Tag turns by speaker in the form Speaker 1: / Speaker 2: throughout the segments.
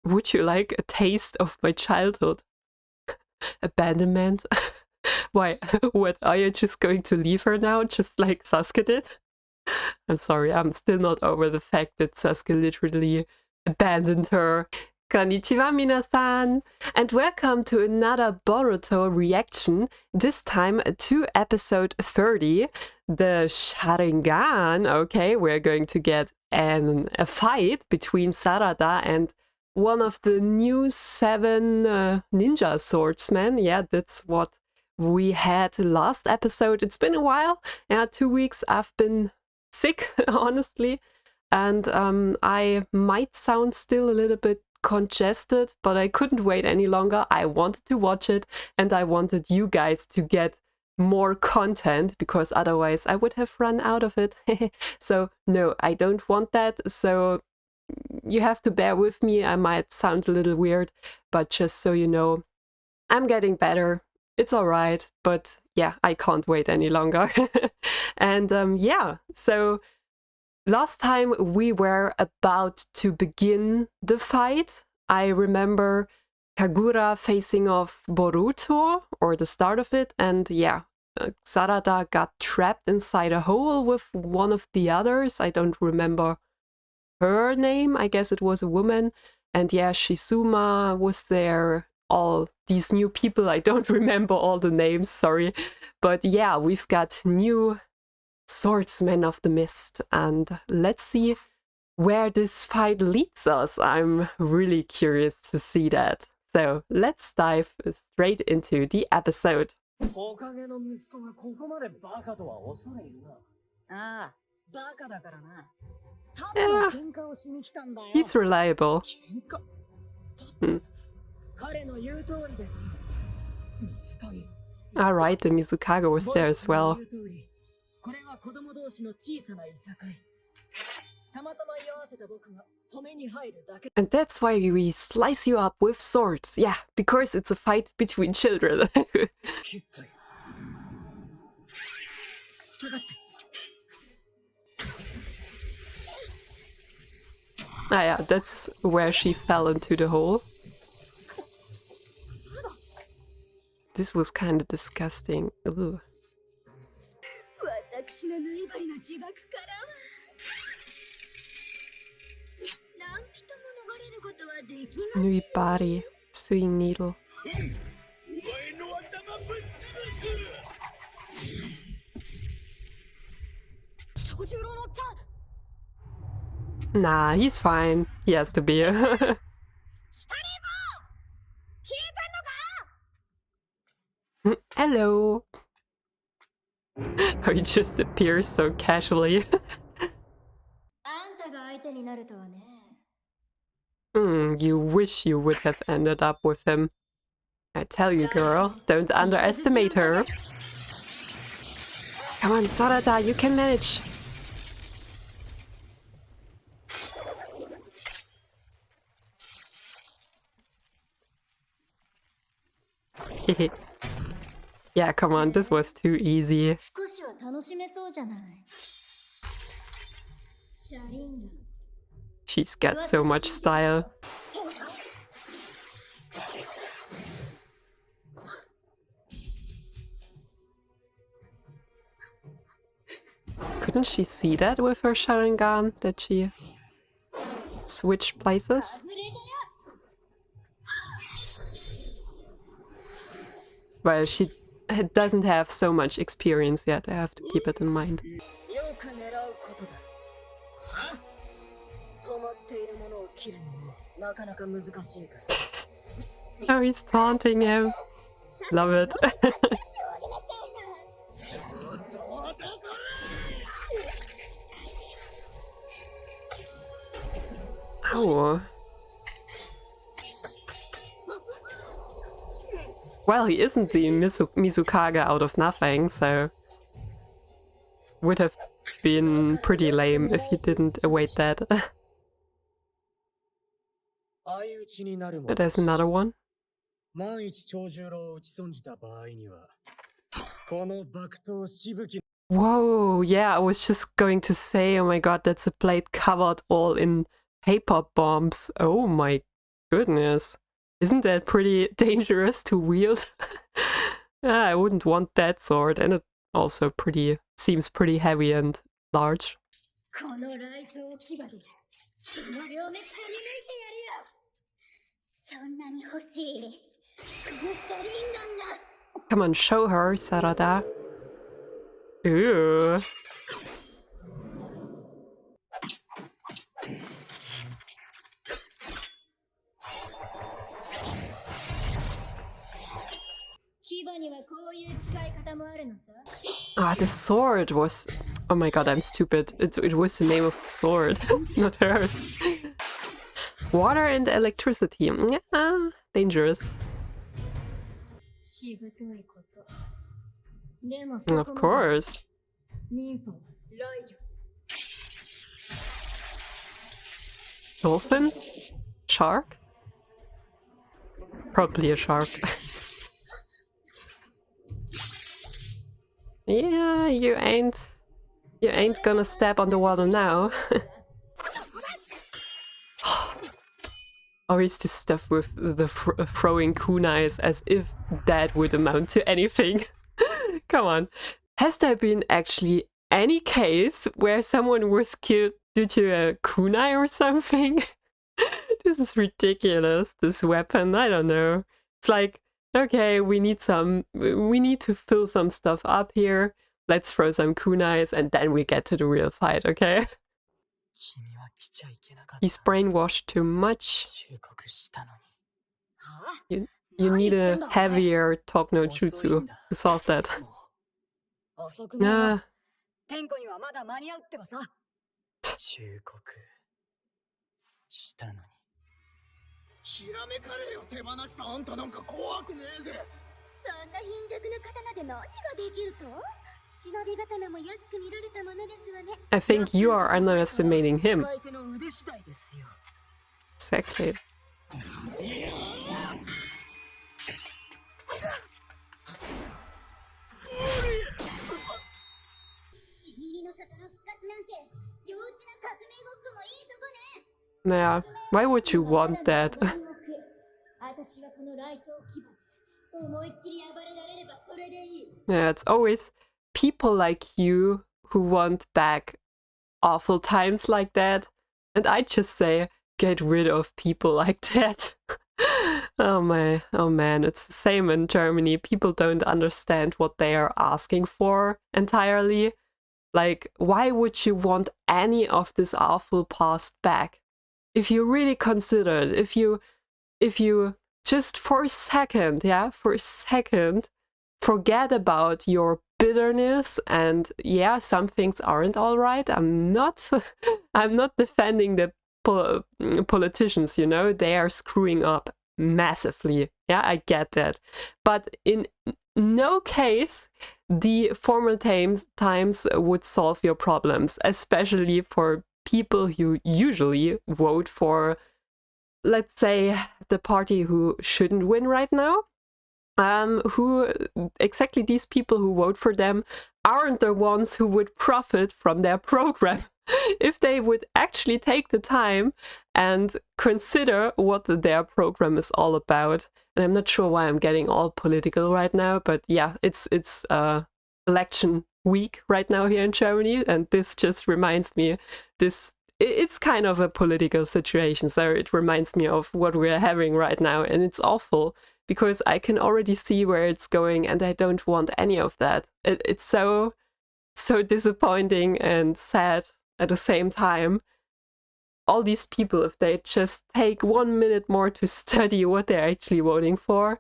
Speaker 1: Would you like a taste of my childhood? Abandonment? Why? What, are you just going to leave her now, just like Sasuke did? I'm sorry, I'm still not over the fact that Sasuke literally abandoned her. Konnichiwa minasan, and welcome to another Boruto reaction, this time to episode 30, the Sharingan. Okay, we're going to get a fight between Sarada and one of the new 7 ninja swordsmen. Yeah, that's what we had last episode. It's been a while. Yeah, 2 weeks. I've been sick, honestly, and I might sound still a little bit congested, but I couldn't wait any longer. I wanted to watch it, and I wanted you guys to get more content, because otherwise I would have run out of it. So no, I don't want that. So you have to bear with me. I might sound a little weird, but just so you know, I'm getting better. It's all right, but yeah, I can't wait any longer. And yeah, so last time we were about to begin the fight. I remember Kagura facing off Boruto, or the start of it, and yeah, Sarada got trapped inside a hole with one of the others. I don't remember her name. I guess it was a woman. And yeah, Shizuma was there. All these new people, I don't remember all the names, sorry. But yeah, we've got new swordsmen of the mist, and let's see where this fight leads us. I'm really curious to see that. So let's dive straight into the episode. Yeah, he's reliable. Alright, the Mizukage was there as well. And that's why we slice you up with swords. Yeah, because it's a fight between children. Ah yeah, that's where she fell into the hole. This was kind of disgusting. Ugh. Nui body, sewing needle. Nah, he's fine. He has to be. Hello. He just appears so casually. You wish you would have ended up with him. I tell you, girl, don't underestimate her. Come on, Sarada, you can manage. Yeah, come on, this was too easy. She's got so much style. Couldn't she see that with her Sharingan, that she switched places? Well, she doesn't have so much experience yet, I have to keep it in mind. Oh, he's taunting him. Love it. Oh. Well, he isn't the Mizukage out of nothing, so would have been pretty lame if he didn't await that. But there's another one. Whoa, yeah, I was just going to say, oh my god, that's a plate covered all in paper bombs. Oh my Goodness. Isn't that pretty dangerous to wield? I wouldn't want that sword, and it also seems pretty heavy and large. Come on, show her, Sarada. Ooh. Ah, the sword was... Oh my god, I'm stupid. It was the name of the sword, not hers. Water and electricity. Yeah, dangerous. Of course. Dolphin? Shark? Probably a shark. Yeah, you ain't gonna step on the water now. Or is this stuff with the throwing kunais as if that would amount to anything? Come on. Has there been actually any case where someone was killed due to a kunai or something? This is ridiculous, this weapon. I don't know. It's like, okay, we need to fill some stuff up here. Let's throw some kunais and then we get to the real fight, okay? He's brainwashed too much. You need a heavier top no jutsu to solve that. I think you are underestimating him. Exactly. Yeah, why would you want that? Yeah, it's always people like you who want back awful times like that. And I just say, get rid of people like that. Oh man, it's the same in Germany. People don't understand what they are asking for entirely. Like, why would you want any of this awful past back? If you really consider it, if you just for a second, forget about your bitterness and yeah, some things aren't all right. I'm not defending the politicians, you know, they are screwing up massively. Yeah, I get that. But in no case the former times would solve your problems, especially for people who usually vote for, let's say, the party who shouldn't win right now. Who exactly these people who vote for them aren't the ones who would profit from their program if they would actually take the time and consider what their program is all about. And I'm not sure why I'm getting all political right now, but yeah, it's election week right now here in Germany, and this just reminds me it's kind of a political situation, so it reminds me of what we're having right now, and it's awful because I can already see where it's going and I don't want any of that. It's so disappointing and sad at the same time. All these people, if they just take 1 minute more to study what they're actually voting for,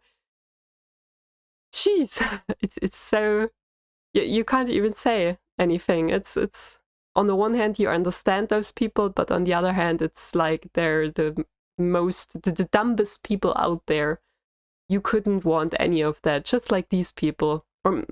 Speaker 1: jeez, it's so... You can't even say anything. It's on the one hand, you understand those people, but on the other hand, it's like they're the dumbest people out there. You couldn't want any of that, just like these people. Or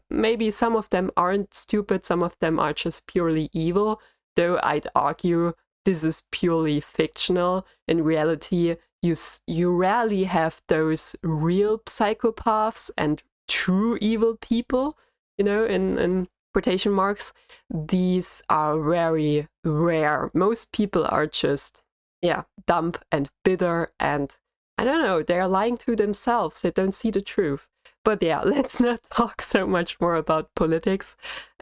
Speaker 1: maybe some of them aren't stupid, some of them are just purely evil, though I'd argue this is purely fictional. In reality, you rarely have those real psychopaths and true evil people, you know, in quotation marks. These are very rare. Most people are just yeah, dumb and bitter, and I don't know, they're lying to themselves. They don't see the truth. But yeah, let's not talk so much more about politics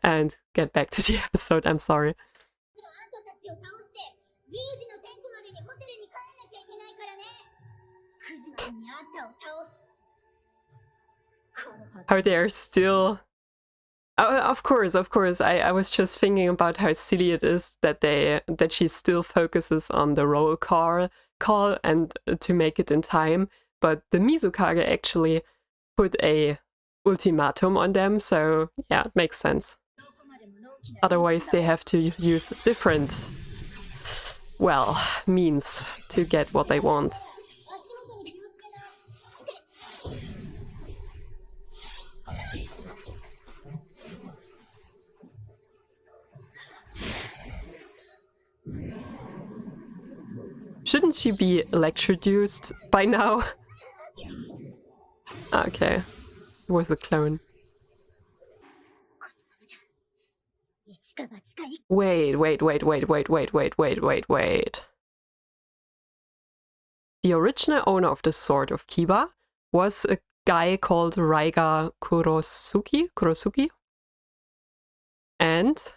Speaker 1: and get back to the episode. I'm sorry. How they're still... Oh, of course. I was just thinking about how silly it is that she still focuses on the roll call and to make it in time. But the Mizukage actually put a ultimatum on them, so yeah, it makes sense. Otherwise, they have to use different, well, means to get what they want. Shouldn't she be electrocuted by now? Okay, it was a clone. Wait. The original owner of the Sword of Kiba was a guy called Raiga Kurosuke? And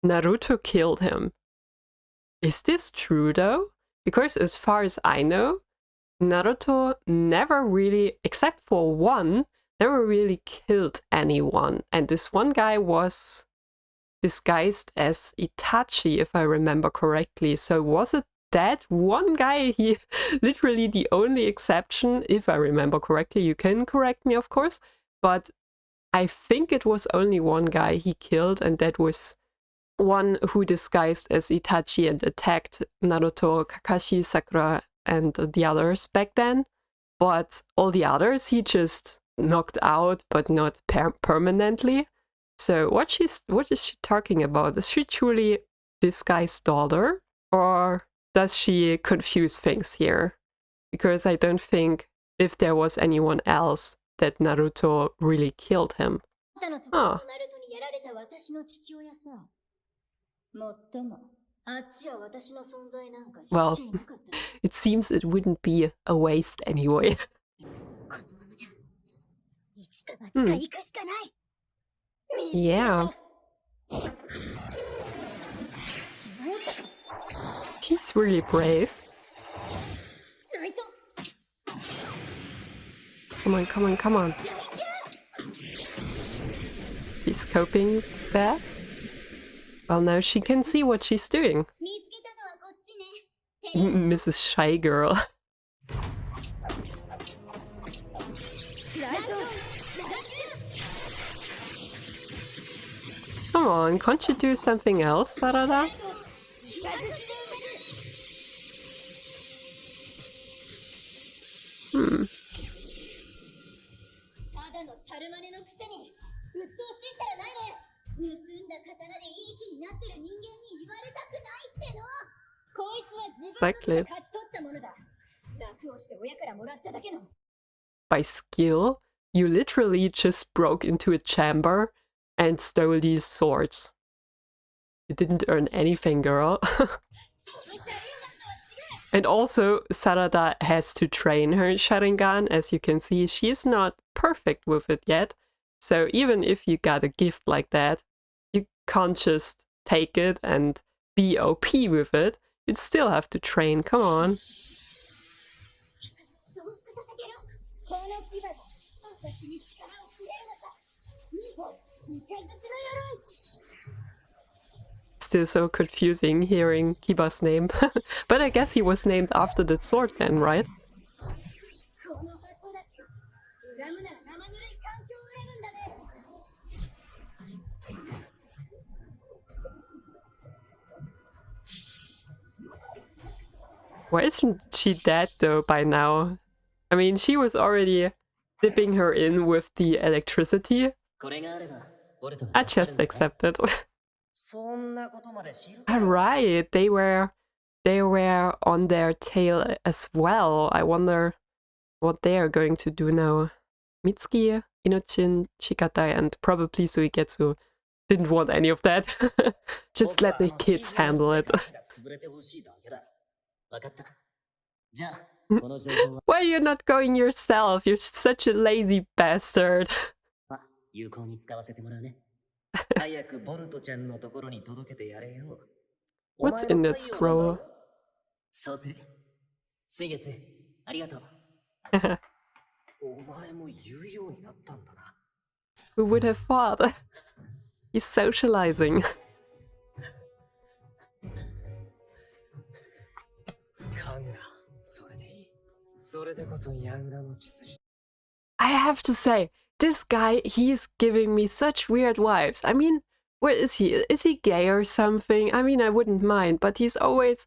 Speaker 1: Naruto killed him. Is this true though? Because as far as I know, Naruto never really, except for one, never really killed anyone. And this one guy was disguised as Itachi, if I remember correctly. So was it that one guy? He literally the only exception, if I remember correctly. You can correct me, of course. But I think it was only one guy he killed, and that was one who disguised as Itachi and attacked Naruto, Kakashi, Sakura, and the others back then. But all the others he just knocked out, but not permanently. So what is she talking about? Is she truly this guy's daughter? Or does she confuse things here? Because I don't think if there was anyone else that Naruto really killed him. Oh. Well, it seems it wouldn't be a waste anyway. Yeah. She's really brave. Come on. She's coping bad? Well, now she can see what she's doing. Mrs. Shy Girl. Come on, can't you do something else, Sarada? Exactly. By skill, you literally just broke into a chamber and stole these swords. You didn't earn anything, girl. And also, Sarada has to train her Sharingan. As you can see, she's not perfect with it yet. So even if you got a gift like that, you can't just take it and be OP with it. You'd still have to train, come on. Still so confusing hearing Kiba's name. But I guess he was named after the sword then, right? Why isn't she dead though by now? I mean, she was already dipping her in with the electricity. I just accept it. Alright, they were on their tail as well. I wonder what they are going to do now. Mitsuki, Inochin, Chikatai, and probably Suigetsu didn't want any of that. Just let the kids handle it. Why are you not going yourself? You're such a lazy bastard. What's in that scroll? Who would have thought? He's socializing. I have to say, this guy, he is giving me such weird vibes. I mean, where is he? Is he gay or something? I mean, I wouldn't mind, but he's always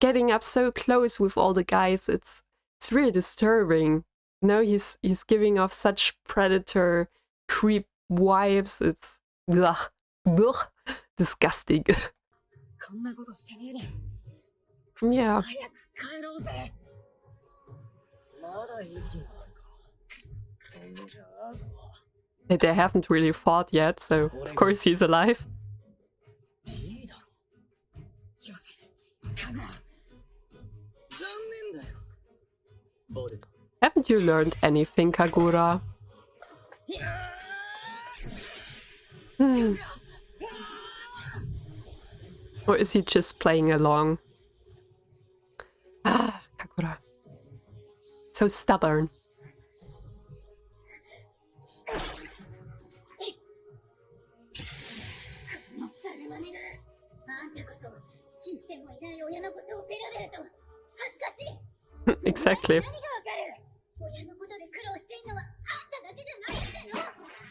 Speaker 1: getting up so close with all the guys. It's really disturbing. No, he's giving off such predator creep vibes. It's disgusting. Yeah. They haven't really fought yet, so of course he's alive. Haven't you learned anything, Kagura? Or is he just playing along? Kagura. So stubborn. Exactly.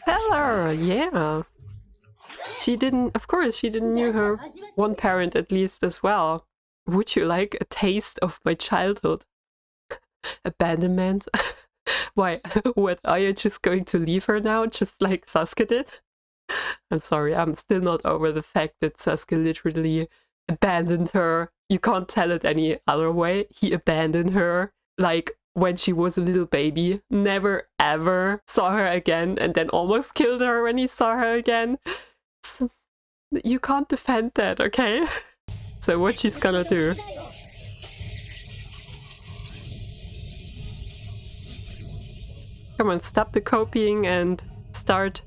Speaker 1: Tell her, yeah. She didn't, of course, she didn't knew her one parent at least as well. Would you like a taste of my childhood? Abandonment? Why? What, are you just going to leave her now, just like Sasuke did? I'm sorry, I'm still not over the fact that Sasuke literally abandoned her. You can't tell it any other way. He abandoned her, like when she was a little baby, never ever saw her again, and then almost killed her when he saw her again. So, you can't defend that, okay? So what she's gonna do? Come on, stop the copying and start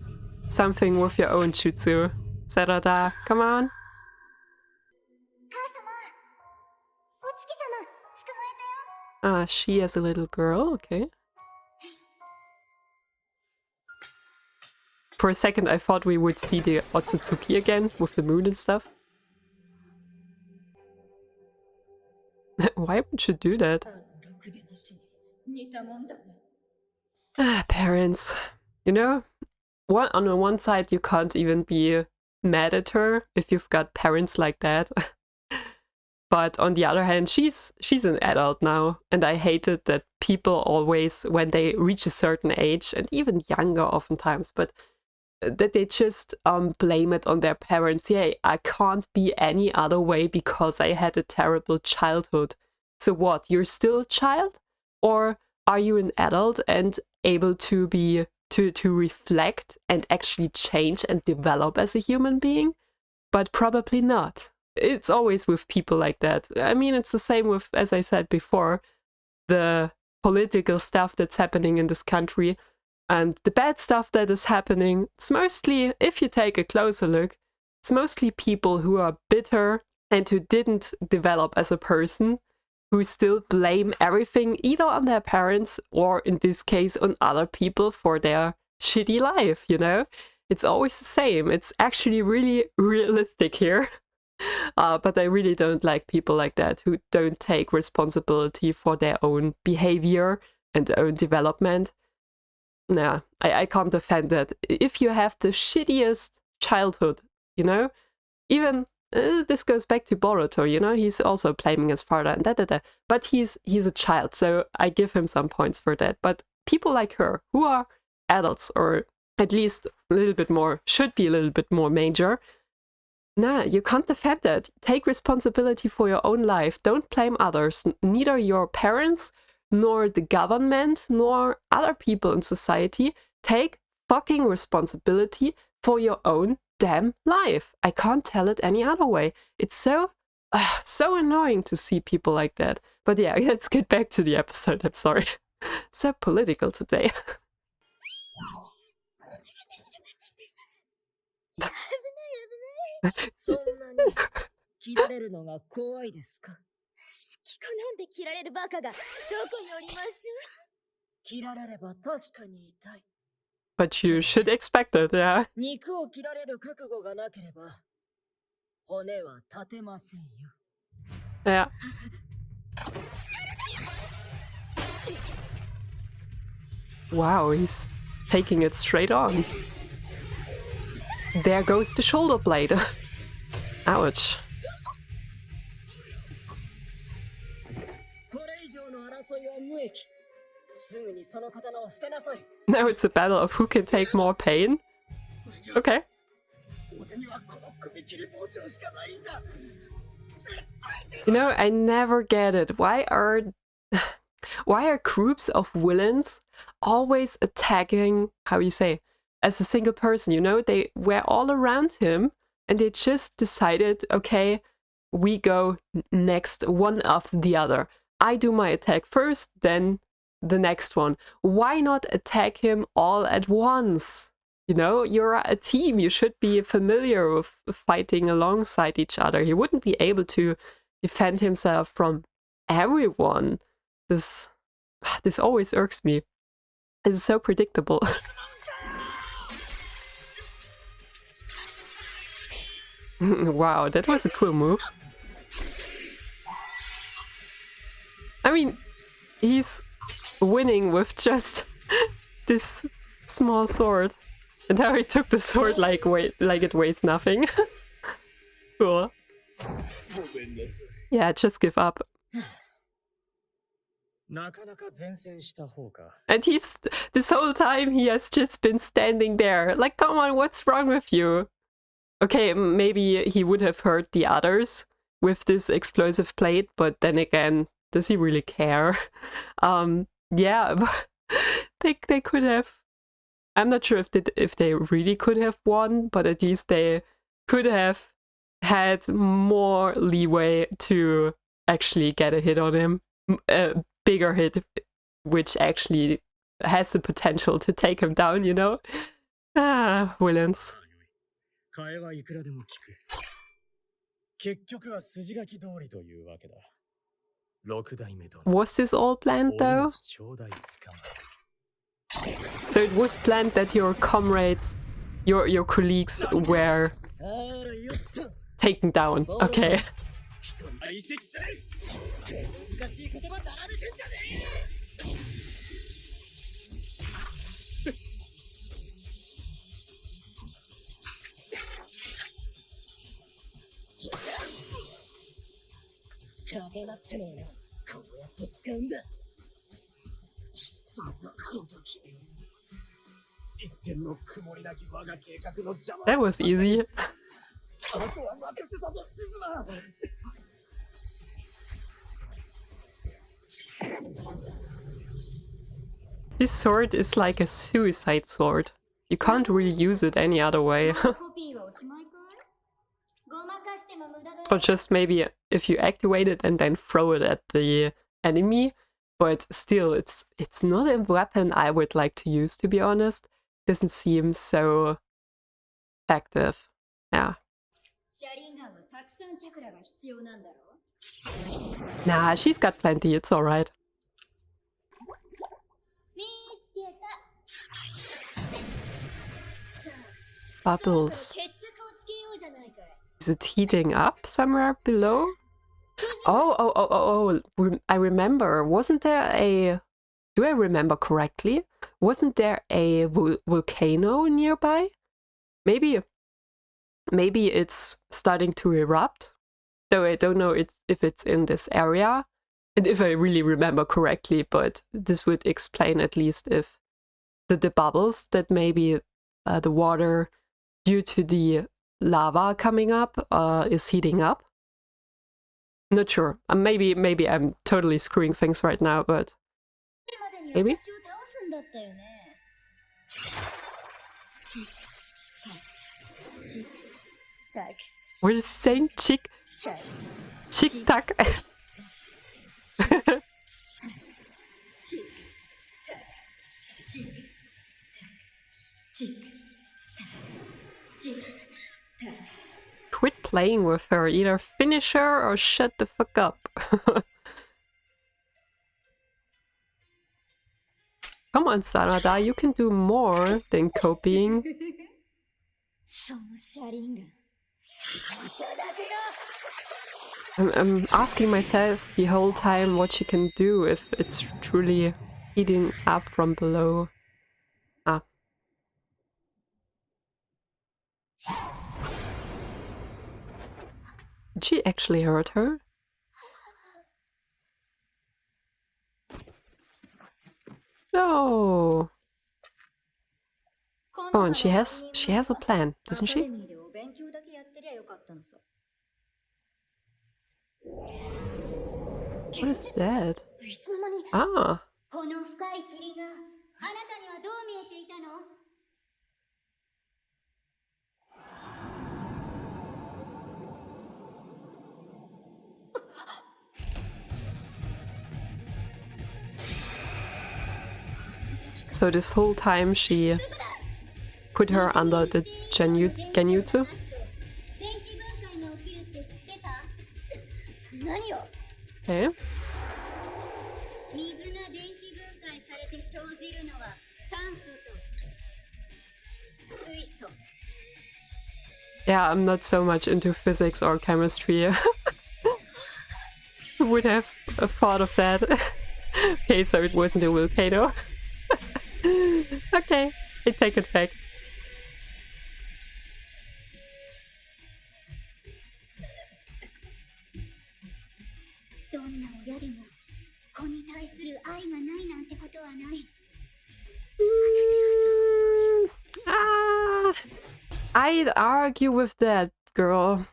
Speaker 1: something with your own jutsu. Sarada, come on. Ah, she as a little girl, okay. For a second I thought we would see the Otsutsuki again with the moon and stuff. Why would you do that? Parents. You know, on the one side you can't even be mad at her if you've got parents like that. But on the other hand, she's an adult now, and I hated that people always, when they reach a certain age, and even younger oftentimes, but that they just blame it on their parents. Yeah, I can't be any other way because I had a terrible childhood. So what, you're still a child? Or are you an adult and able to be to reflect and actually change and develop as a human being? But probably not. It's always with people like that. I mean, it's the same with, as I said before, the political stuff that's happening in this country and the bad stuff that is happening. It's mostly, if you take a closer look, it's mostly people who are bitter and who didn't develop as a person, who still blame everything either on their parents or in this case on other people for their shitty life, you know? It's always the same. It's actually really realistic here. But I really don't like people like that who don't take responsibility for their own behavior and their own development. Nah, I can't defend that. If you have the shittiest childhood, you know, even this goes back to Boruto, you know, he's also blaming his father and da. But he's a child, so I give him some points for that. But people like her, who are adults or at least a little bit more, should be a little bit more major. Nah, you can't defend that. Take responsibility for your own life. Don't blame others. Neither your parents, nor the government, nor other people in society. Take fucking responsibility for your own damn life. I can't tell it any other way. It's so So annoying to see people like that. But yeah, let's get back to the episode. I'm sorry. So political today. But you should expect it, yeah. Yeah. Wow, he's taking it straight on. There goes the shoulder blade. Ouch. Now it's a battle of who can take more pain? Okay. You know, I never get it. Why are groups of villains always attacking, how you say, as a single person? You know, they were all around him and they just decided, okay, we go next, one after the other. I do my attack first, then the next one. Why not attack him all at once? You know, you're a team. You should be familiar with fighting alongside each other. He wouldn't be able to defend himself from everyone. This always irks me. It's so predictable. Wow, that was a cool move. I mean, he's winning with just this small sword. And now he took the sword like it weighs nothing. Cool. Yeah, just give up. And this whole time he has just been standing there. Like, come on, what's wrong with you? Okay, maybe he would have hurt the others with this explosive plate, but then again, does he really care? Yeah, but they could have. I'm not sure if they really could have won, but at least they could have had more leeway to actually get a hit on him. A bigger hit, which actually has the potential to take him down, you know? Ah, villains. Was this all planned though? So it was planned that your comrades, your colleagues were taken down. Okay. That was easy. This sword is like a suicide sword. You can't really use it any other way. Or just maybe if you activate it and then throw it at the enemy. But still, it's not a weapon I would like to use, to be honest. It doesn't seem so effective. Yeah. Nah, she's got plenty, it's alright. Bubbles. Is it heating up somewhere below? Oh, I remember. Wasn't there a... Do I remember correctly? Wasn't there a volcano nearby? Maybe it's starting to erupt. Though I don't know if it's in this area. And if I really remember correctly, but this would explain at least if the bubbles that maybe the water, due to the lava coming up, is heating up. Not sure. Maybe I'm totally screwing things right now, but maybe. What is saying, chick? Chick-tack. Quit playing with her. Either finish her or shut the fuck up. Come on, Sarada, you can do more than copying. I'm asking myself the whole time what she can do if it's truly heating up from below. Ah. Did she actually hurt her? No. Come on, she has a plan, doesn't she? What is that? Ah. So this whole time she put her under the genjutsu? Okay. Yeah, I'm not so much into physics or chemistry. Who would have thought of that? Okay, so it wasn't a volcano. Okay, I take it back. I'd argue with that, girl.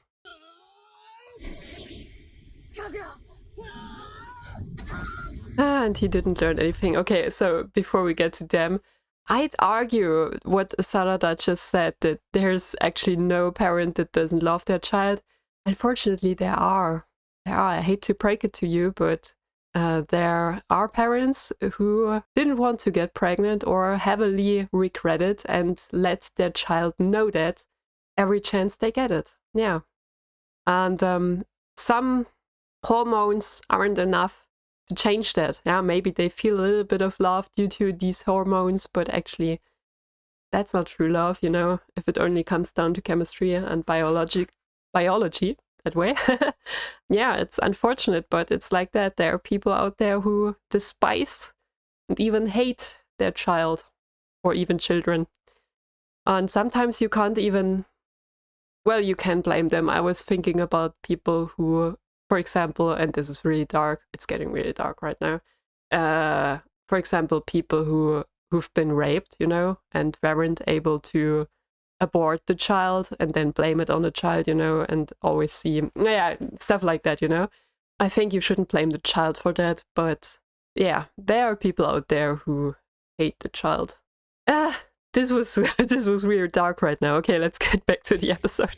Speaker 1: And he didn't learn anything. Okay, so before we get to them, I'd argue what Sarada just said, that there's actually no parent that doesn't love their child. Unfortunately, there are. I hate to break it to you, but there are parents who didn't want to get pregnant or heavily regret it and let their child know that every chance they get it. Yeah. And some hormones aren't enough to change that. Yeah, maybe they feel a little bit of love due to these hormones, but actually that's not true love, you know, if it only comes down to chemistry and biology that way. Yeah, it's unfortunate, but it's like that. There are people out there who despise and even hate their child or even children. And sometimes you can't even, well, you can blame them. I was thinking about people who, for example, and this is really dark, it's getting really dark right now. For example, people who've been raped, you know, and weren't able to abort the child and then blame it on the child, you know, and always see, yeah, stuff like that, you know. I think you shouldn't blame the child for that, but yeah, there are people out there who hate the child. This was really dark right now. Okay, let's get back to the episode.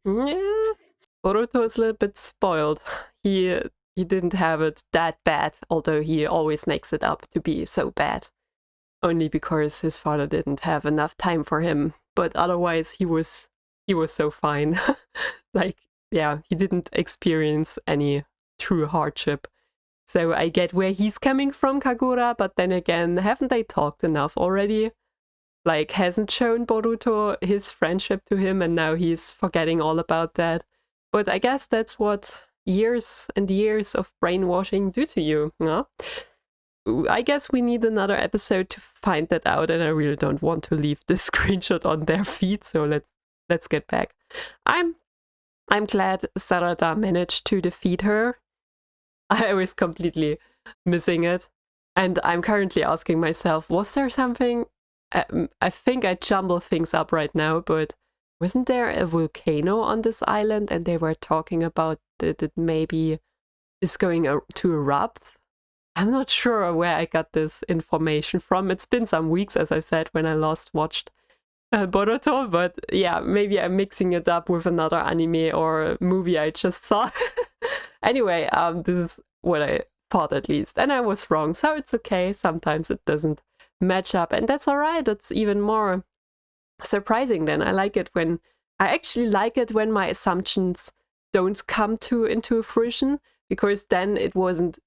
Speaker 1: Yeah, Boruto is a little bit spoiled. He didn't have it that bad, although he always makes it up to be so bad. Only because his father didn't have enough time for him. But otherwise he was so fine. Like, yeah, he didn't experience any true hardship. So I get where he's coming from, Kagura, but then again, haven't they talked enough already? Like, hasn't shown Boruto his friendship to him, and now he's forgetting all about that. But I guess that's what years and years of brainwashing do to you, no? I guess we need another episode to find that out, and I really don't want to leave this screenshot on their feed, so let's get back. I'm glad Sarada managed to defeat her. I was completely missing it, and I'm currently asking myself, was there something? I think I jumble things up right now, but wasn't there a volcano on this island and they were talking about that it maybe is going to erupt? I'm not sure where I got this information from. It's been some weeks, as I said, when I last watched Boruto, but yeah, maybe I'm mixing it up with another anime or movie I just saw. Anyway, this is what I thought at least, and I was wrong, so it's okay. Sometimes it doesn't match up, and that's all right. It's even more surprising then. I actually like it when my assumptions don't come into fruition, because then it wasn't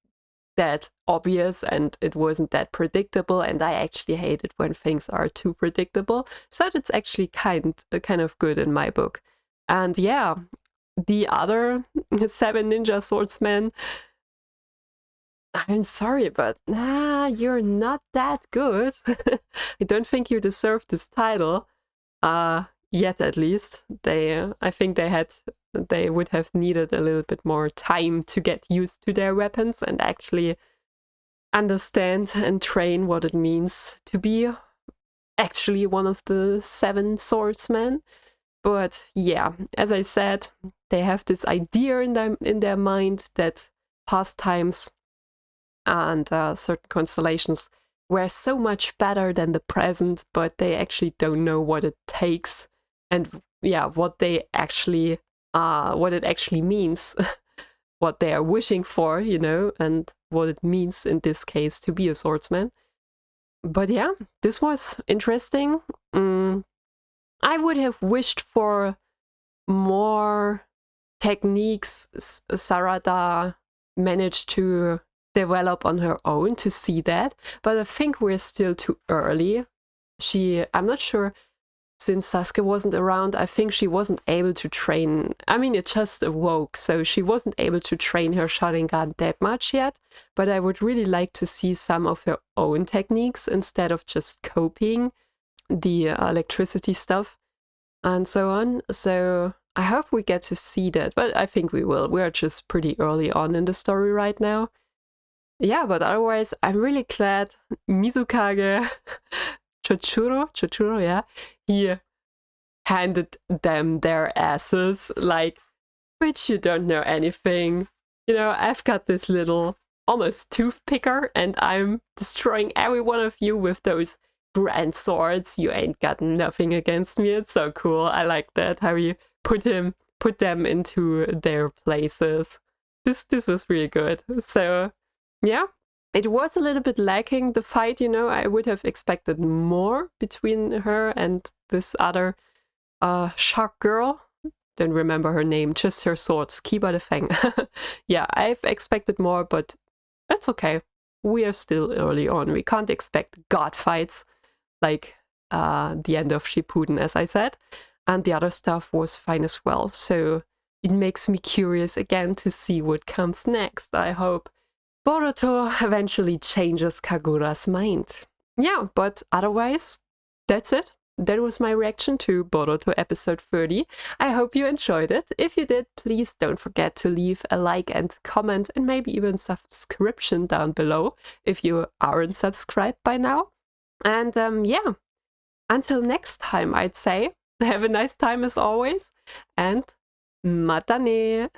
Speaker 1: that obvious and it wasn't that predictable, and I actually hate it when things are too predictable. So that's actually kind of good in my book. And yeah, the other 7 ninja swordsmen, I'm sorry, but you're not that good. I don't think you deserve this title. Yet at least. I think they would have needed a little bit more time to get used to their weapons and actually understand and train what it means to be actually one of the 7 swordsmen. But yeah, as I said, they have this idea in their mind that past times and certain constellations were so much better than the present, but they actually don't know what it takes and yeah, what it actually means, what they are wishing for, and what it means in this case to be a swordsman. But yeah, this was interesting. I would have wished for more techniques Sarada managed to develop on her own to see that, but I think we're still too early. I'm not sure, since Sasuke wasn't around, I think she wasn't able to train. I mean, it just awoke, so she wasn't able to train her Sharingan that much yet, but I would really like to see some of her own techniques instead of just copying the electricity stuff and so on. So I hope we get to see that, but I think we will. We're just pretty early on in the story right now. Yeah, but otherwise, I'm really glad Mizukage Chochuro, yeah, he handed them their asses, like, which you don't know anything. I've got this little almost toothpicker, and I'm destroying every one of you with those grand swords. You ain't got nothing against me. It's so cool. I like that, how you put them into their places. This was really good. So yeah, it was a little bit lacking, the fight, I would have expected more between her and this other shark girl. Don't remember her name, just her swords, Kiba the Fang. Yeah, I've expected more, but that's okay. We are still early on. We can't expect god fights like the end of Shippuden, as I said. And the other stuff was fine as well. So it makes me curious again to see what comes next. I hope Boruto eventually changes Kagura's mind. Yeah, but otherwise, that's it. That was my reaction to Boruto episode 30. I hope you enjoyed it. If you did, please don't forget to leave a like and comment and maybe even subscription down below if you aren't subscribed by now. And yeah, until next time, I'd say, have a nice time as always, and mata ne!